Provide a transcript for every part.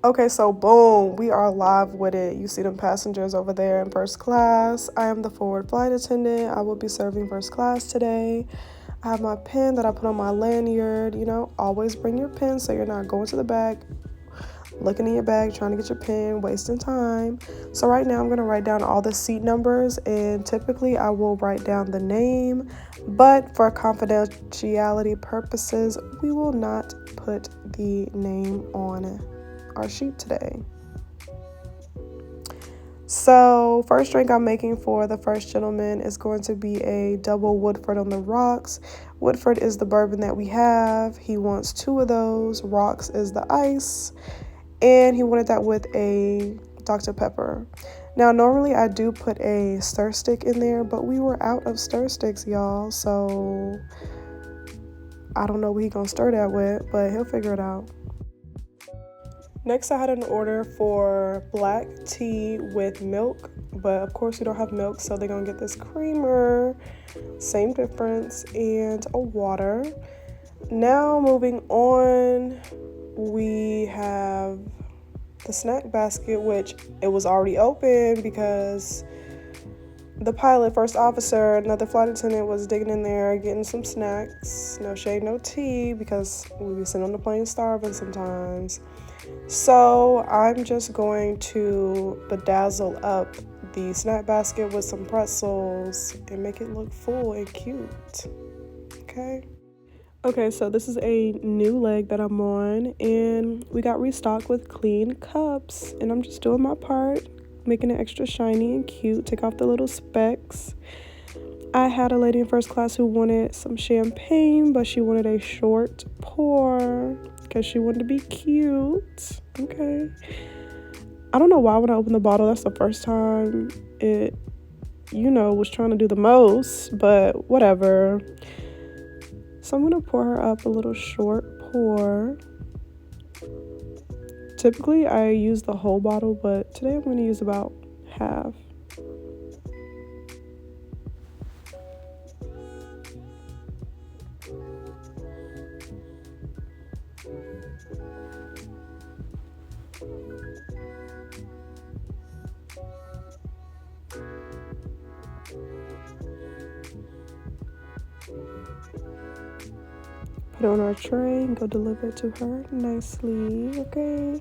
Okay, so boom, we are live with it. You see them passengers over there in first class. I am the forward flight attendant. I will be serving first class today. I have my pen that I put on my lanyard. Always bring your pen so you're not going to the back, looking in your bag, trying to get your pen, wasting time. So right now I'm going to write down all the seat numbers, and typically I will write down the name, but for confidentiality purposes, we will not put the name on our sheet today. So first drink I'm making for the first gentleman is going to be a double Woodford on the rocks. Woodford is the bourbon that we have. He wants 2 of those. Rocks is the ice, and he wanted that with a Dr. Pepper. Now normally I do put a stir stick in there, but we were out of stir sticks, y'all, so I don't know what he gonna stir that with, but he'll figure it out. Next, I had an order for black tea with milk, but of course we don't have milk, so they're gonna get this creamer, same difference, and a water. Now moving on, we have the snack basket, which it was already open because the pilot, first officer, another flight attendant was digging in there getting some snacks. No shade, no tea, because we be sitting on the plane starving sometimes. So I'm just going to bedazzle up the snack basket with some pretzels and make it look full and cute. Okay, so this is a new leg that I'm on, and we got restocked with clean cups, and I'm just doing my part, making it extra shiny and cute, take off the little specks. I had a lady in first class who wanted some champagne, but she wanted a short pour because she wanted to be cute. Okay. I don't know why when I opened the bottle, that's the first time it, was trying to do the most, but whatever. So I'm going to pour her up a little short pour. Typically, I use the whole bottle, but today I'm going to use about half. Put it on our tray and go deliver it to her nicely, okay?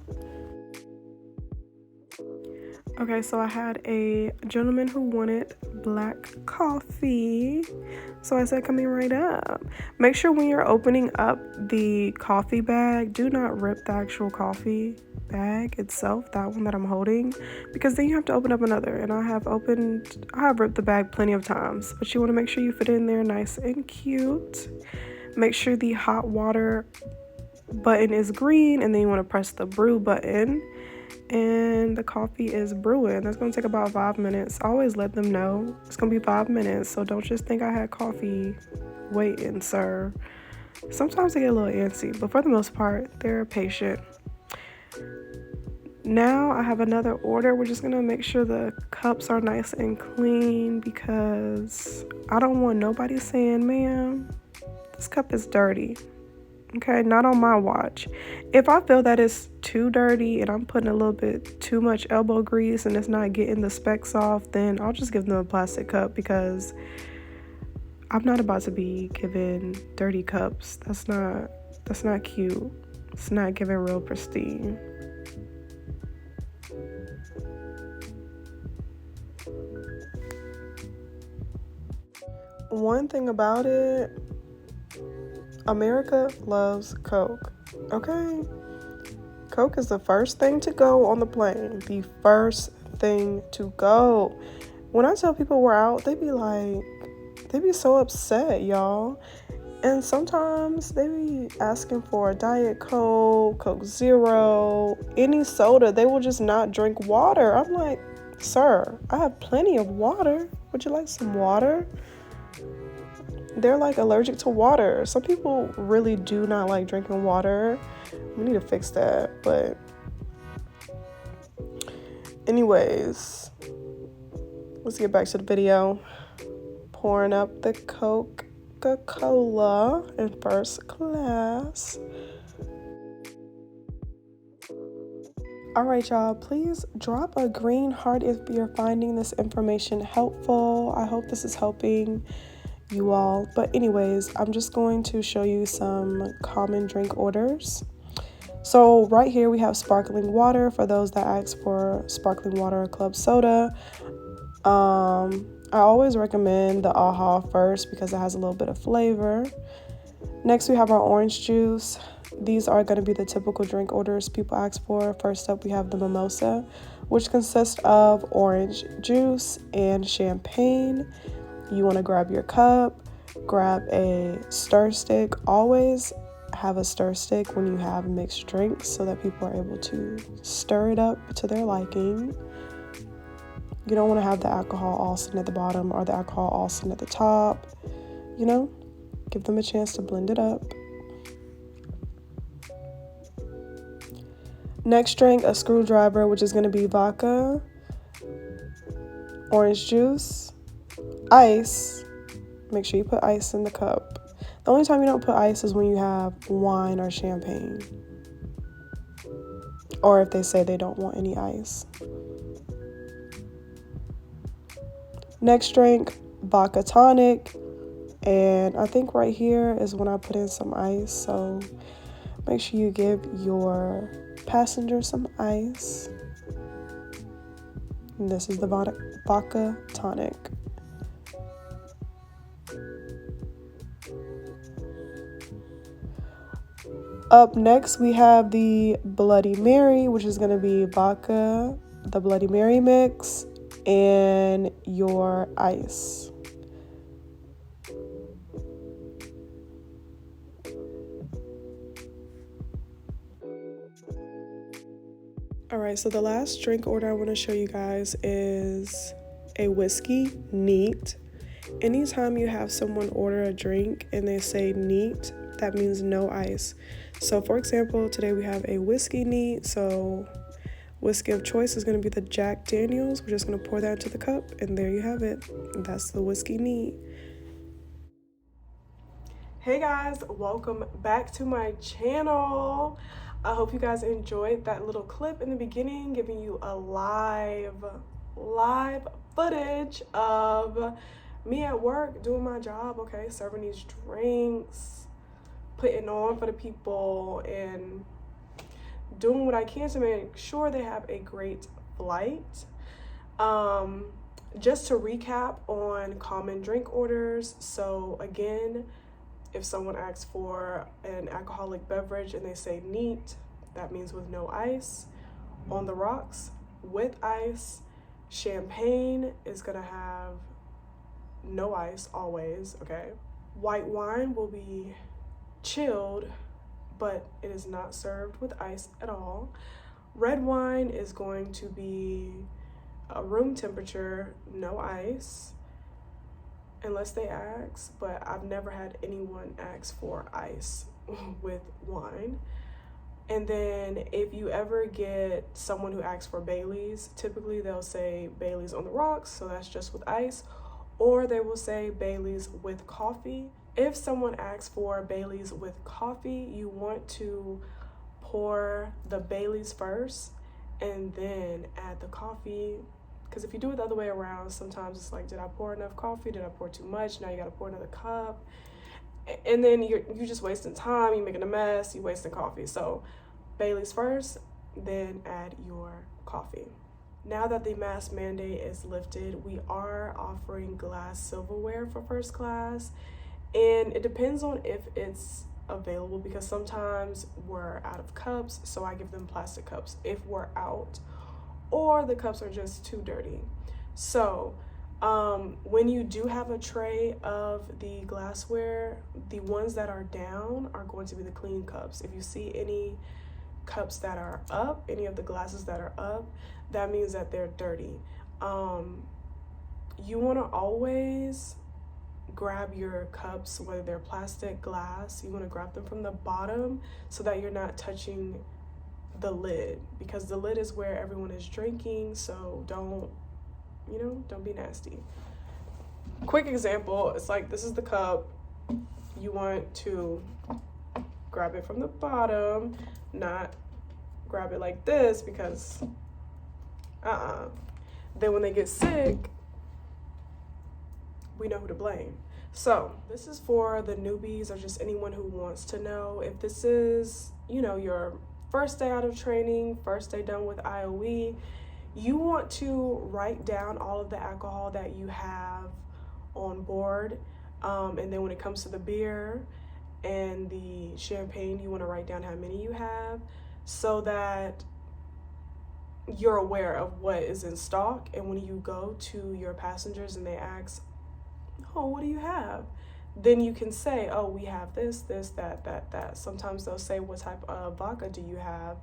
Okay, so I had a gentleman who wanted black coffee. So I said, coming right up. Make sure when you're opening up the coffee bag, do not rip the actual coffee bag itself, that one that I'm holding, because then you have to open up another. And I have ripped the bag plenty of times, but you want to make sure you fit it in there nice and cute. Make sure the hot water button is green, and then you want to press the brew button, and the coffee is brewing. That's going to take about 5 minutes. I always let them know it's going to be 5 minutes, so don't just think I had coffee waiting, sir. Sometimes they get a little antsy, but for the most part, they're patient. Now I have another order. We're just going to make sure the cups are nice and clean because I don't want nobody saying, ma'am, this cup is dirty. Okay, not on my watch. If I feel that it's too dirty and I'm putting a little bit too much elbow grease and it's not getting the specks off, then I'll just give them a plastic cup because I'm not about to be giving dirty cups. That's not cute. It's not giving real pristine. One thing about it, America loves Coke, okay? Coke is the first thing to go on the plane. The first thing to go. When I tell people we're out, they be so upset, y'all. And sometimes they be asking for a Diet Coke, Coke Zero, any soda. They will just not drink water. I'm like, sir, I have plenty of water. Would you like some water? They're like allergic to water. Some people really do not like drinking water. We need to fix that. But anyways, let's get back to the video. Pouring up the Coca-Cola in first class. All right, y'all, please drop a green heart if you're finding this information helpful. I hope this is helping you all. But anyways, I'm just going to show you some common drink orders. So right here we have sparkling water for those that ask for sparkling water or club soda. I always recommend the AHA first because it has a little bit of flavor. Next we have our orange juice. These are going to be the typical drink orders people ask for. First up we have the mimosa, which consists of orange juice and champagne. You want to grab your cup, grab a stir stick. Always have a stir stick when you have mixed drinks so that people are able to stir it up to their liking. You don't want to have the alcohol all sitting at the bottom or the alcohol all sitting at the top. You know, give them a chance to blend it up. Next drink, a screwdriver, which is going to be vodka, orange juice, ice. Make sure you put ice in the cup. The only time you don't put ice is when you have wine or champagne, or if they say they don't want any ice. Next drink, vodka tonic, and I think right here is when I put in some ice, so make sure you give your passenger some ice. And this is the vodka tonic. Up next, we have the Bloody Mary, which is going to be vodka, the Bloody Mary mix, and your ice. All right, so the last drink order I want to show you guys is a whiskey neat. Anytime you have someone order a drink and they say neat, that means no ice. So for example, today we have a whiskey neat. So whiskey of choice is going to be the Jack Daniels. We're just going to pour that into the cup, and there you have it. That's the whiskey neat. Hey guys, welcome back to my channel. I hope you guys enjoyed that little clip in the beginning, giving you a live footage of me at work doing my job, okay, serving these drinks, putting on for the people, and doing what I can to make sure they have a great flight. Just to recap on common drink orders. So again, if someone asks for an alcoholic beverage and they say neat, that means with no ice. On the rocks, with ice. Champagne is gonna have no ice always, okay? White wine will be chilled, but it is not served with ice at all. Red wine is going to be a room temperature, no ice, unless they ask, but I've never had anyone ask for ice with wine. And then if you ever get someone who asks for Baileys, typically they'll say Baileys on the rocks, so that's just with ice, or they will say Baileys with coffee. If someone asks for Baileys with coffee, you want to pour the Baileys first and then add the coffee. Because if you do it the other way around, sometimes it's like, did I pour enough coffee? Did I pour too much? Now you gotta pour another cup. And then you're just wasting time, you're making a mess, you're wasting coffee. So Baileys first, then add your coffee. Now that the mask mandate is lifted, we are offering glass silverware for first class. And it depends on if it's available, because sometimes we're out of cups, so I give them plastic cups if we're out, or the cups are just too dirty. So when you do have a tray of the glassware, the ones that are down are going to be the clean cups. If you see any cups that are up, any of the glasses that are up, that means that they're dirty. You want to always grab your cups, whether they're plastic, glass, you want to grab them from the bottom so that you're not touching the lid, because the lid is where everyone is drinking. So don't be nasty. Quick example, it's like, this is the cup. You want to grab it from the bottom, not grab it like this because then when they get sick, we know who to blame. So this is for the newbies or just anyone who wants to know. If this is, you know, your first day out of training, first day done with IOE, you want to write down all of the alcohol that you have on board. And then when it comes to the beer and the champagne, you want to write down how many you have so that you're aware of what is in stock. And when you go to your passengers and they ask, oh, what do you have? Then you can say, oh, we have this, that. Sometimes they'll say, what type of vodka do you have?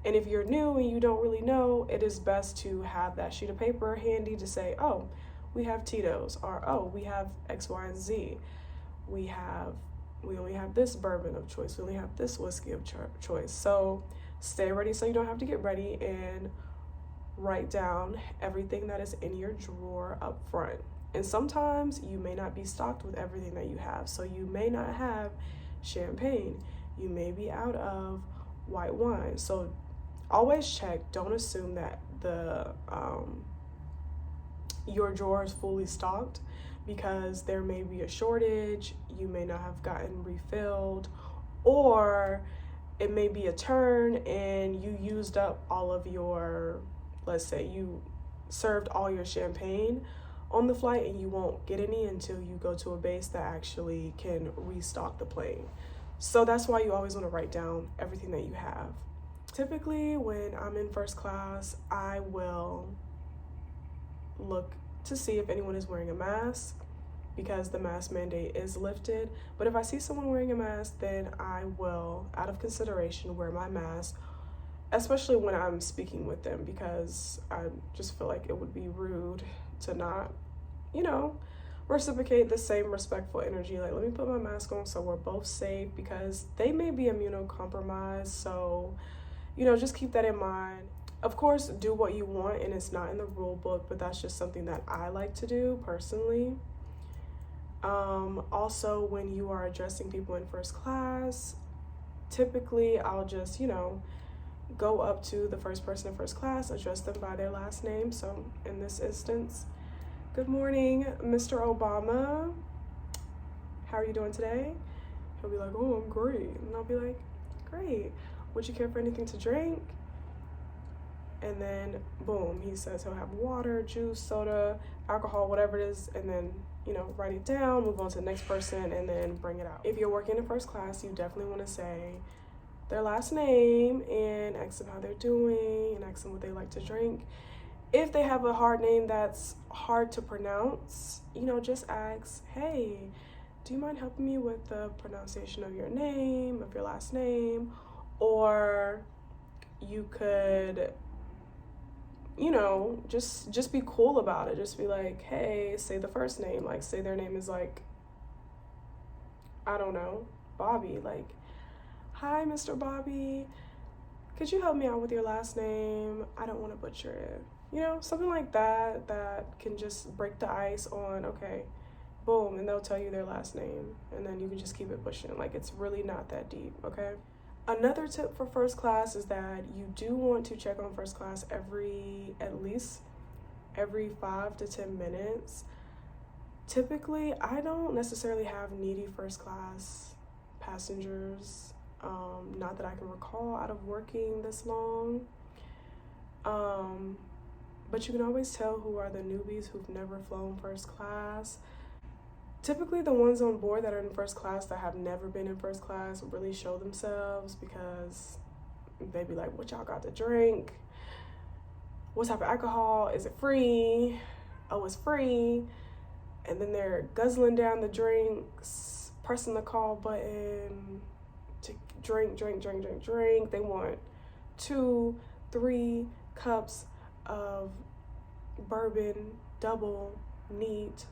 And if you're new and you don't really know, it is best to have that sheet of paper handy to say, oh, we have Tito's, or oh, we have X, Y, and Z. We only have this bourbon of choice. We only have this whiskey of choice. So stay ready so you don't have to get ready, and write down everything that is in your drawer up front. And sometimes you may not be stocked with everything that you have. So you may not have champagne. You may be out of white wine. So always check. Don't assume that your drawer is fully stocked, because there may be a shortage. You may not have gotten refilled, or it may be a turn and you used up all of your, let's say you served all your champagne on the flight and you won't get any until you go to a base that actually can restock the plane. So that's why you always want to write down everything that you have. Typically when I'm in first class, I will look to see if anyone is wearing a mask, because the mask mandate is lifted. But if I see someone wearing a mask, then I will, out of consideration, wear my mask, especially when I'm speaking with them, because I just feel like it would be rude to not, you know, reciprocate the same respectful energy. Like, let me put my mask on so we're both safe, because they may be immunocompromised. So, you know, just keep that in mind. Of course, do what you want, and it's not in the rule book, but that's just something that I like to do personally. Also, when you are addressing people in first class, typically I'll just, you know, go up to the first person in first class, address them by their last name. So in this instance, good morning, Mr. Obama. How are you doing today? He'll be like, oh, I'm great. And I'll be like, great. Would you care for anything to drink? And then boom, he says he'll have water, juice, soda, alcohol, whatever it is, and then, you know, write it down, move on to the next person, and then bring it out. If you're working in first class, you definitely want to say their last name and ask them how they're doing and ask them what they like to drink. If they have a hard name that's hard to pronounce, you know, just ask, hey, do you mind helping me with the pronunciation of your name, of your last name? Or you could, you know, just be cool about it. Just be like, hey, say the first name. Like, say their name is like, I don't know, Bobby. Like, hi, Mr. Bobby. Could you help me out with your last name? I don't want to butcher it. You know, something like that, that can just break the ice on, okay, boom, and they'll tell you their last name. And then you can just keep it pushing. Like, it's really not that deep, okay? Another tip for first class is that you do want to check on first class at least every 5 to 10 minutes. Typically, I don't necessarily have needy first class passengers, not that I can recall out of working this long. But you can always tell who are the newbies who've never flown first class. Typically, the ones on board that are in first class that have never been in first class really show themselves, because they be like, what y'all got to drink? What type of alcohol? Is it free? Oh, it's free. And then they're guzzling down the drinks, pressing the call button to drink. They want 2, 3 cups of bourbon, double, neat.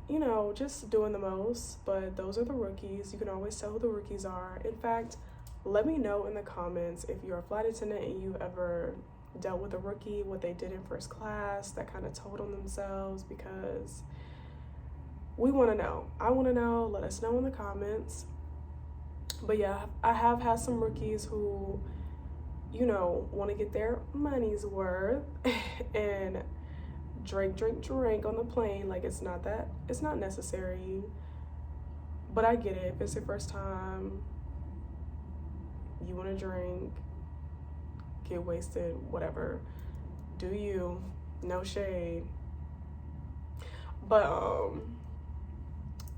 You know, just doing the most. But those are the rookies. You can always tell who the rookies are. In fact, let me know in the comments if you're a flight attendant and you've ever dealt with a rookie, what they did in first class that kind of told on themselves, because we want to know. I want to know. Let us know in the comments. But yeah, I have had some rookies who you know, want to get their money's worth and drink on the plane. Like, it's not necessary. But I get it. If it's your first time, you want to drink, get wasted, whatever. Do you. No shade. But,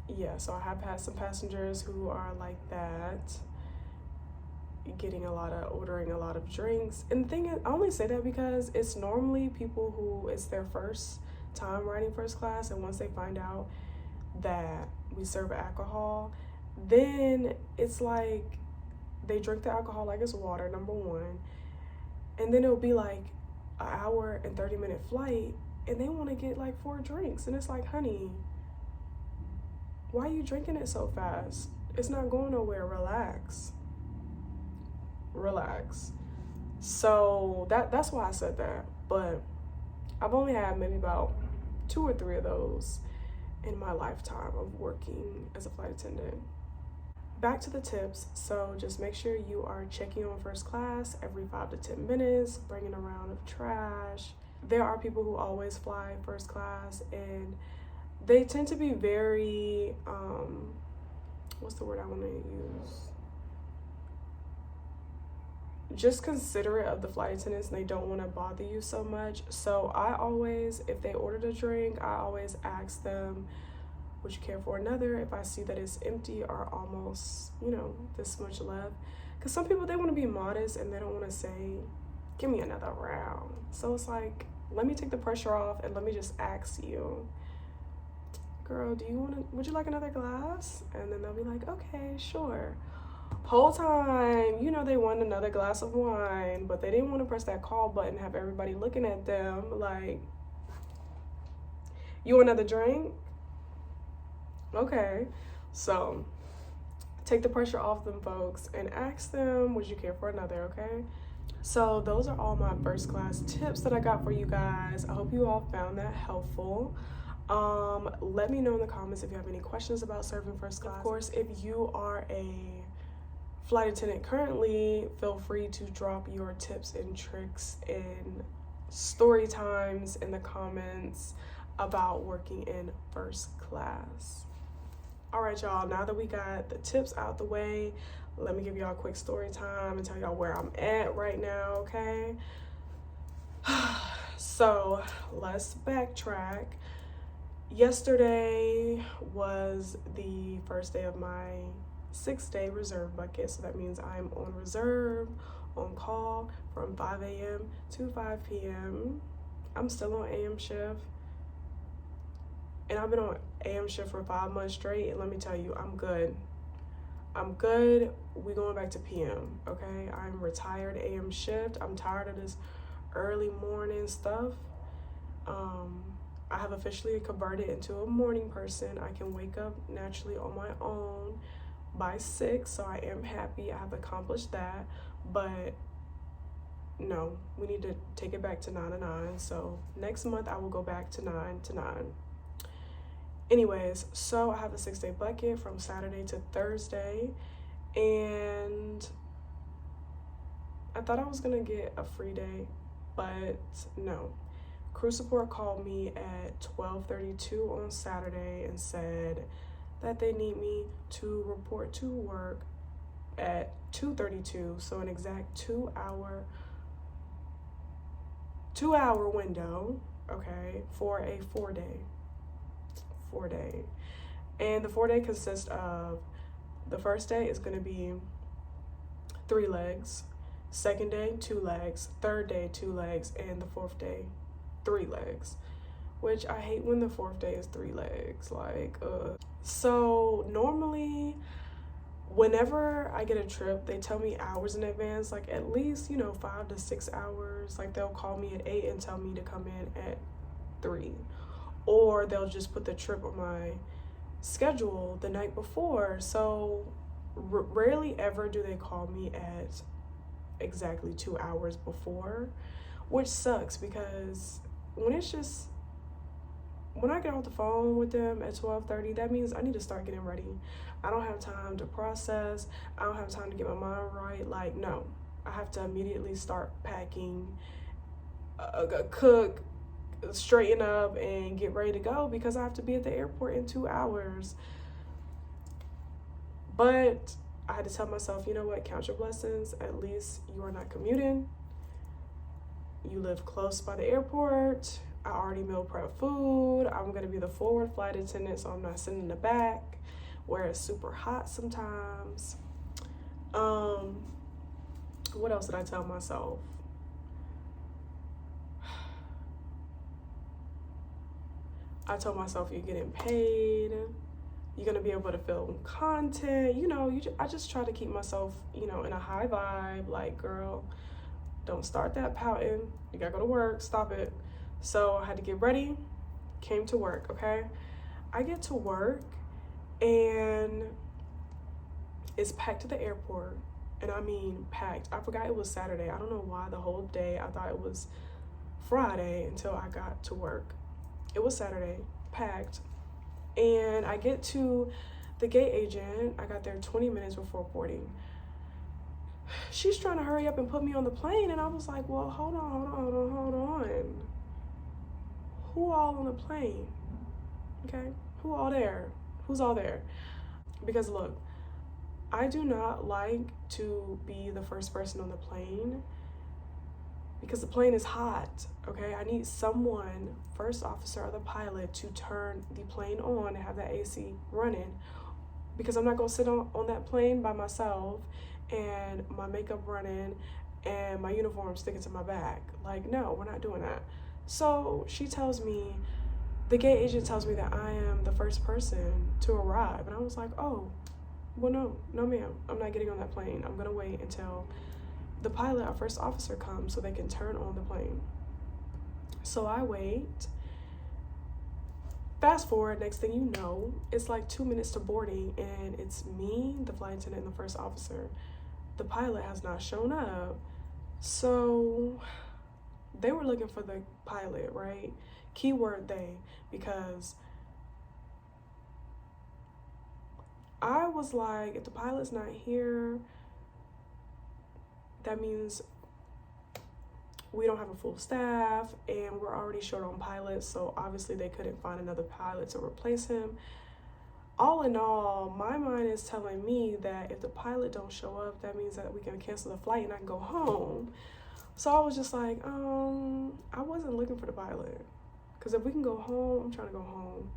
yeah, so I have had some passengers who are like that, ordering a lot of drinks. And the thing is, I only say that because it's normally people who it's their first time riding first class, and once they find out that we serve alcohol, then it's like they drink the alcohol like it's water, number one, and then it'll be like an hour and 30-minute flight, and they want to get like 4 drinks, and it's like, honey, why are you drinking it so fast? It's not going nowhere. Relax. So that's why I said that. But I've only had maybe about 2 or 3 of those in my lifetime of working as a flight attendant. Back to the tips. So just make sure you are checking on first class every 5 to 10 minutes, bringing a round of trash. There are people who always fly first class, and they tend to be very, what's the word I want to use? Just considerate of the flight attendants, and they don't want to bother you so much. So I always, if they ordered a drink, I always ask them, would you care for another, if I see that it's empty or almost, you know, this much left. Because some people, they want to be modest and they don't want to say, give me another round. So it's like, let me take the pressure off and let me just ask you, girl, would you like another glass? And then they'll be like, okay, sure. Whole time, you know, they want another glass of wine, but they didn't want to press that call button, have everybody looking at them like, you want another drink? Okay. So take the pressure off them folks and ask them, would you care for another? Okay. So those are all my first class tips that I got for you guys. I hope you all found that helpful. Let me know in the comments if you have any questions about serving first class. Of course, if you are a flight attendant currently, feel free to drop your tips and tricks and story times in the comments about working in first class. All right, y'all, now that we got the tips out the way, let me give y'all a quick story time and tell y'all where I'm at right now, okay? So let's backtrack. Yesterday was the first day of my 6-day reserve bucket, so that means I'm on reserve, on call from 5 a.m. to 5 p.m. I'm still on AM shift, and I've been on AM shift for 5 months straight, and let me tell you, I'm good. We going back to PM, okay? I'm retired AM shift. I'm tired of this early morning stuff. I have officially converted into a morning person. I can wake up naturally on my own by 6, so I am happy I have accomplished that. But no, we need to take it back to 9 to 9. So next month I will go back to 9 to 9. Anyways, so I have a 6-day bucket from Saturday to Thursday, and I thought I was gonna get a free day, but no. Crew support called me at 12:32 on Saturday and said that they need me to report to work at 2:32, so an exact 2-hour window, okay, for a 4-day. And the 4-day consists of, the first day is going to be 3 legs, second day 2 legs, third day 2 legs, and the 4th day 3 legs, which I hate when the 4th day is 3 legs, like so normally whenever I get a trip, they tell me hours in advance, like at least, you know, 5 to 6 hours. Like they'll call me at 8 and tell me to come in at 3, or they'll just put the trip on my schedule the night before. So rarely ever do they call me at exactly 2 hours before, which sucks, because when I get off the phone with them at 12:30, that means I need to start getting ready. I don't have time to process. I don't have time to get my mind right. Like, no. I have to immediately start packing, cook, straighten up, and get ready to go because I have to be at the airport in 2 hours. But I had to tell myself, you know what, count your blessings. At least you are not commuting. You live close by the airport. I already meal prep food. I'm gonna be the forward flight attendant, so I'm not sitting in the back where it's super hot sometimes. What else did I tell myself? I told myself you're getting paid. You're gonna be able to film content. You know, I just try to keep myself, you know, in a high vibe. Like, girl, don't start that pouting. You gotta go to work. Stop it. So I had to get ready. Came to work. Okay. I get to work and it's packed to the airport. And I mean packed. I forgot it was Saturday. I don't know why the whole day I thought it was Friday until I got to work. It was Saturday, packed. And I get to the gate agent. I got there 20 minutes before boarding. She's trying to hurry up and put me on the plane. And I was like, well, hold on. Who all on the plane? Okay, who all there? Who's all there? Because look, I do not like to be the first person on the plane because the plane is hot, okay? I need someone, first officer or the pilot, to turn the plane on and have that AC running because I'm not gonna sit on that plane by myself and my makeup running and my uniform sticking to my back. Like, no, we're not doing that. So she tells me, the gate agent tells me that I am the first person to arrive. And I was like, oh, well, no ma'am, I'm not getting on that plane. I'm gonna wait until the pilot or first officer comes so they can turn on the plane. So I wait. Fast forward, next thing you know, it's like 2 minutes to boarding and it's me, the flight attendant, and the first officer. The pilot has not shown up. So they were looking for the pilot, right? Keyword they, because I was like, if the pilot's not here, that means we don't have a full staff and we're already short on pilots, so obviously they couldn't find another pilot to replace him. All in all, my mind is telling me that if the pilot don't show up, that means that we can cancel the flight and I can go home. So I was just like, I wasn't looking for the pilot, because if we can go home, I'm trying to go home.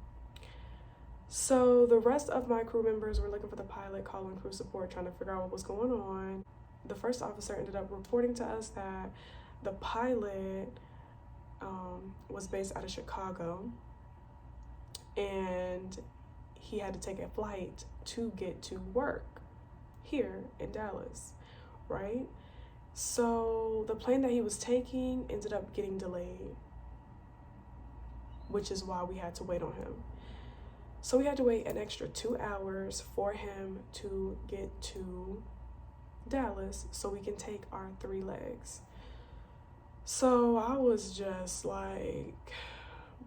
So the rest of my crew members were looking for the pilot, calling crew support, trying to figure out what was going on. The first officer ended up reporting to us that the pilot was based out of Chicago and he had to take a flight to get to work here in Dallas, right? So the plane that he was taking ended up getting delayed, which is why we had to wait on him. So we had to wait an extra 2 hours for him to get to Dallas so we can take our 3 legs. So I was just like,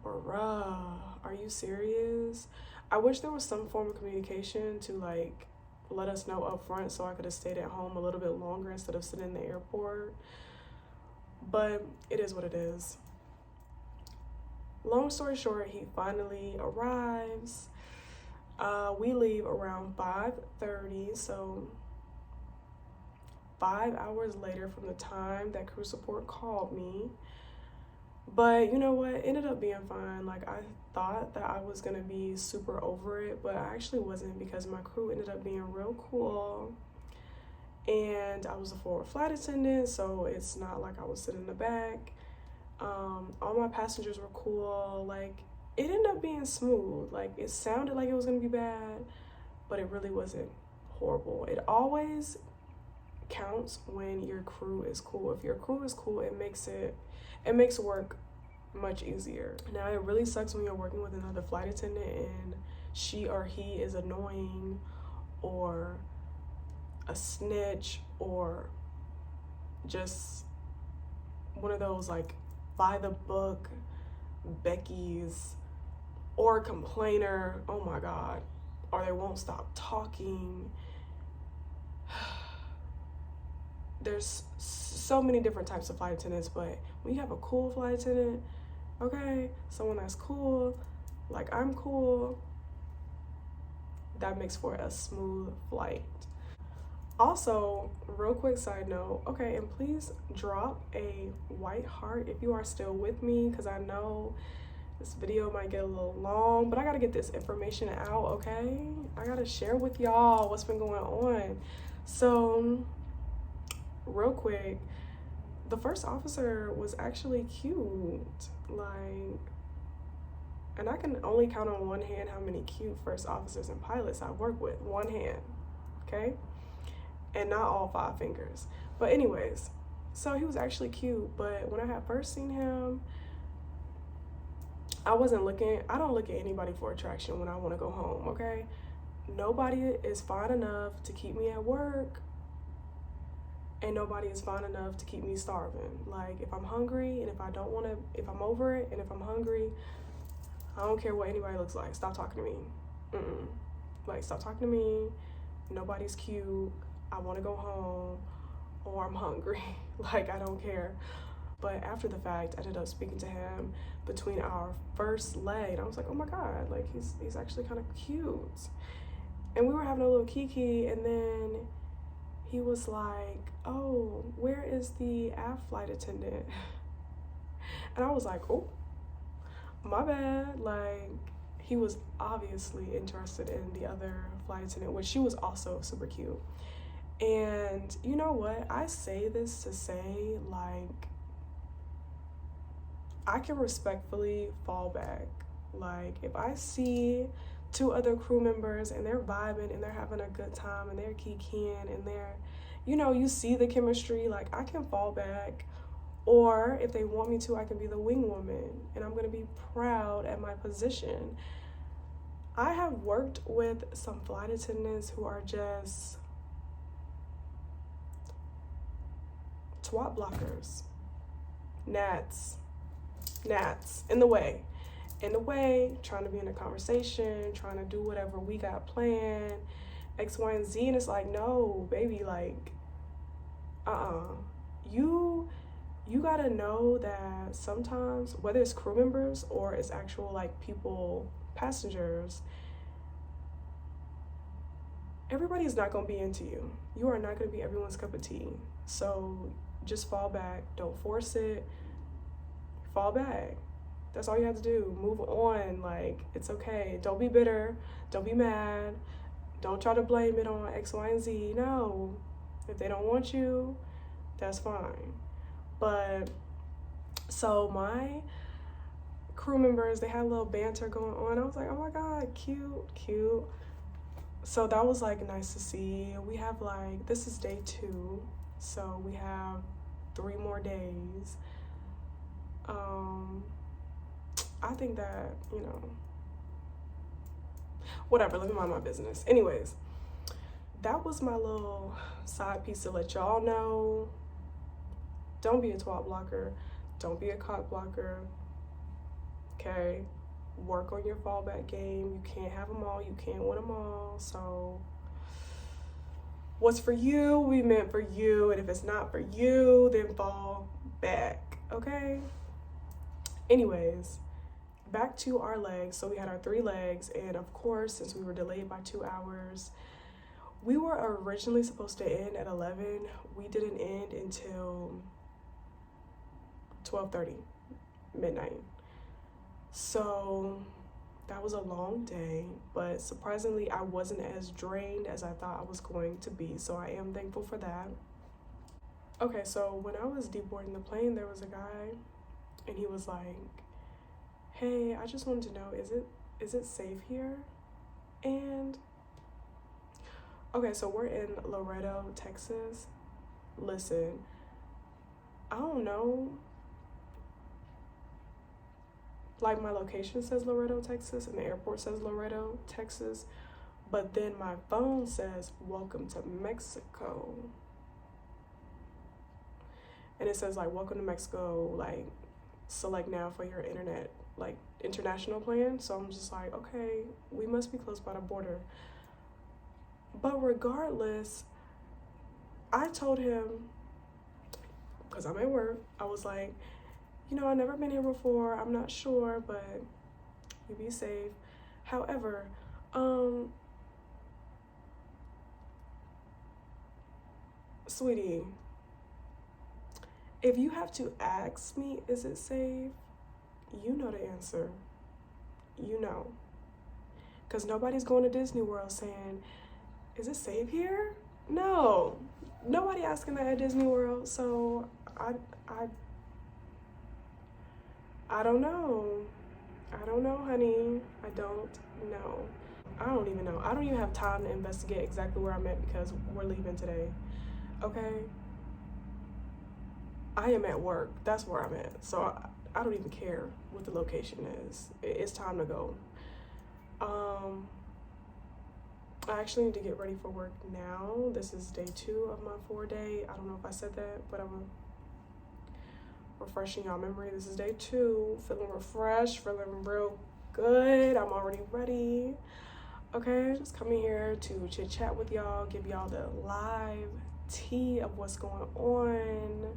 bruh, are you serious? I wish there was some form of communication to like let us know up front so I could have stayed at home a little bit longer instead of sitting in the airport. But it is what it is. Long story short, he finally arrives. We leave around 5:30, so 5 hours later from the time that crew support called me. But you know what? It ended up being fine. Like, I thought that I was gonna be super over it, but I actually wasn't, because my crew ended up being real cool. And I was a forward flight attendant, so it's not like I was sitting in the back. All my passengers were cool. Like, it ended up being smooth. Like, it sounded like it was gonna be bad, but it really wasn't horrible. It always counts when your crew is cool. If your crew is cool, it makes work much easier. Now, it really sucks when you're working with another flight attendant and she or he is annoying or a snitch or just one of those like by the book Becky's, or a complainer, oh my god, or they won't stop talking. there's so many different types of flight attendants, but when you have a cool flight attendant, okay, someone that's cool, like I'm cool, that makes for a smooth flight. Also, real quick side note, okay, and please drop a white heart if you are still with me, because I know this video might get a little long, but I gotta get this information out, okay? I gotta share with y'all what's been going on. So, real quick, the first officer was actually cute, like, and I can only count on one hand how many cute first officers and pilots I work with. One hand, okay? And not all 5 fingers. But anyways, so he was actually cute, but when I had first seen him, I don't look at anybody for attraction when I want to go home, okay? Nobody is fine enough to keep me at work, and nobody is fine enough to keep me starving. Like, if I'm hungry and if I don't want to, if I'm over it and if I'm hungry, I don't care what anybody looks like. Stop talking to me. Like, stop talking to me. Nobody's cute. I want to go home, or I'm hungry. Like, I don't care. But after the fact, I ended up speaking to him between our first leg, and I was like, oh my God, like, he's actually kind of cute. And we were having a little kiki, and then he was like, oh, where is the aft flight attendant? And I was like, oh, my bad. Like, he was obviously interested in the other flight attendant, which she was also super cute. And you know what? I say this to say, like, I can respectfully fall back. Like, if I see 2 other crew members and they're vibing and they're having a good time and they're kikiing and they're, you know, you see the chemistry, like, I can fall back. Or if they want me to, I can be the wing woman, and I'm gonna be proud at my position. I have worked with some flight attendants who are just twat blockers, gnats, in the way, trying to be in a conversation, trying to do whatever we got planned, X, Y, and Z, and it's like, no, baby, like, you gotta know that sometimes, whether it's crew members or it's actual, like, people, passengers, everybody's not gonna be into you. You are not gonna be everyone's cup of tea. So just fall back. Don't force it. Fall back. That's all you have to do. Move on. Like, it's okay. Don't be bitter. Don't be mad. Don't try to blame it on X, Y, and Z. No. If they don't want you, that's fine. But so my crew members, they had a little banter going on. I was like, oh my God, cute. So that was, like, nice to see. We have, like, this is day 2, so we have 3 more days. I think that, you know, whatever, let me mind my business. Anyways, that was my little side piece to let y'all know. Don't be a twat blocker. Don't be a cock blocker. Okay? Work on your fallback game. You can't have them all. You can't win them all. So what's for you, we meant for you. And if it's not for you, then fall back. Okay? Anyways, back to our legs. So we had our 3 legs. And of course, since we were delayed by 2 hours, we were originally supposed to end at 11. We didn't end until 12:30, midnight. So that was a long day, but surprisingly, I wasn't as drained as I thought I was going to be. So I am thankful for that. Okay, so when I was deboarding the plane, there was a guy, and he was like, hey, I just wanted to know, is it safe here? And okay, so we're in Laredo, Texas. Listen, I don't know. Like, my location says Laredo, Texas, and the airport says Laredo, Texas, but then my phone says, welcome to Mexico. And it says, like, welcome to Mexico, like, select now for your internet, like, international plan. So I'm just like, okay, we must be close by the border. But regardless, I told him, because I'm at work. I was like, you know, I've never been here before. I'm not sure, but you be safe. However, sweetie, if you have to ask me, is it safe? You know the answer. You know. Because nobody's going to Disney World saying, is it safe here? No. Nobody asking that at Disney World. So I don't know. I don't know, honey. I don't know. I don't even know. I don't even have time to investigate exactly where I'm at because we're leaving today. Okay? I am at work. That's where I'm at. So I don't even care what the location is. It's time to go. I actually need to get ready for work now. This is day 2 of my 4-day. I don't know if I said that, but I'm refreshing y'all memory. This is day 2. Feeling refreshed, feeling real good. I'm already ready. Okay, just coming here to chit chat with y'all, give y'all the live tea of what's going on.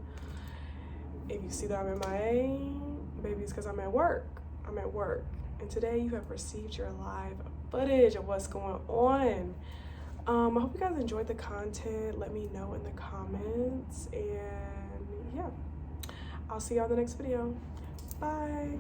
If you see that I'm MIA, baby, it's because I'm at work. I'm at work. And today you have received your live footage of what's going on. I hope you guys enjoyed the content. Let me know in the comments. And yeah, I'll see y'all in the next video. Bye.